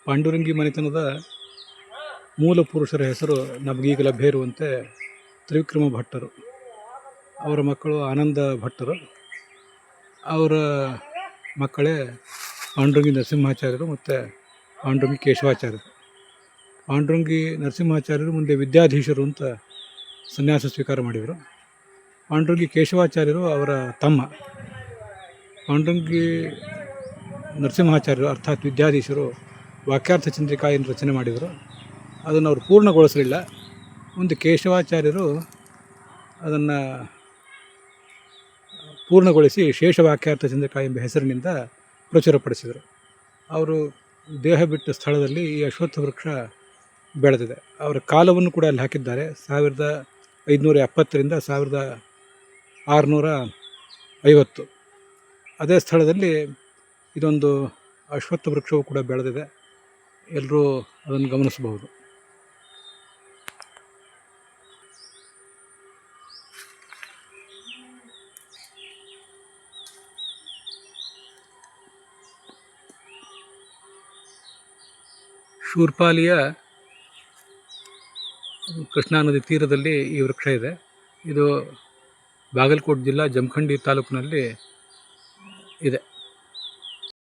ಪಾಂಡುರಂಗಿ ಮನೆತನದ ಮೂಲ ಪುರುಷರ ಹೆಸರು ನಮಗೀಗ ಲಭ್ಯ ಇರುವಂತೆ ತ್ರಿವಿಕ್ರಮ ಭಟ್ಟರು. ಅವರ ಮಕ್ಕಳು ಆನಂದ ಭಟ್ಟರು. ಅವರ ಮಕ್ಕಳೇ ಪಾಂಡುರಂಗಿ ನರಸಿಂಹಾಚಾರ್ಯರು ಮತ್ತು ಪಾಂಡುರಂಗಿ ಕೇಶವಾಚಾರ್ಯರು. ಪಾಂಡುರಂಗಿ ನರಸಿಂಹಾಚಾರ್ಯರು ಮುಂದೆ ವಿದ್ಯಾಧೀಶರು ಅಂತ ಸನ್ಯಾಸ ಸ್ವೀಕಾರ ಮಾಡಿದರು. ಪಾಂಡುರಂಗಿ ಕೇಶವಾಚಾರ್ಯರು ಅವರ ತಮ್ಮ. ಪಾಂಡುರಂಗಿ ನರಸಿಂಹಾಚಾರ್ಯರು ಅರ್ಥಾತ್ ವಿದ್ಯಾಧೀಶರು ವಾಕ್ಯಾರ್ಥ ಚಂದ್ರಿಕಾಯನ್ನು ರಚನೆ ಮಾಡಿದರು. ಅದನ್ನು ಅವರು ಪೂರ್ಣಗೊಳಿಸಲಿಲ್ಲ. ಮುಂದೆ ಕೇಶವಾಚಾರ್ಯರು ಅದನ್ನು ಪೂರ್ಣಗೊಳಿಸಿ ಶೇಷ ವಾಕ್ಯಾರ್ಥ ಚಂದ್ರಿಕಾ ಎಂಬ ಹೆಸರಿನಿಂದ ಪ್ರಚುರಪಡಿಸಿದರು. ಅವರು ದೇಹ ಬಿಟ್ಟ ಸ್ಥಳದಲ್ಲಿ ಈ ಅಶ್ವತ್ಥ ವೃಕ್ಷ ಬೆಳೆದಿದೆ. ಅವರ ಕಾಲವನ್ನು ಕೂಡ ಅಲ್ಲಿ ಹಾಕಿದ್ದಾರೆ. 1570ರಿಂದ 1650 ಅದೇ ಸ್ಥಳದಲ್ಲಿ ಇದೊಂದು ಅಶ್ವತ್ಥ ವೃಕ್ಷವು ಕೂಡ ಬೆಳೆದಿದೆ. ಎಲ್ಲರೂ ಅದನ್ನು ಗಮನಿಸಬಹುದು. ಶೂರ್ಪಾಲಿಯ ಕೃಷ್ಣಾ ನದಿ ತೀರದಲ್ಲಿ ಈ ವೃಕ್ಷ ಇದೆ. ಇದು ಬಾಗಲಕೋಟೆ ಜಿಲ್ಲಾ ಜಮಖಂಡಿ ತಾಲೂಕಿನಲ್ಲಿ ಇದೆ.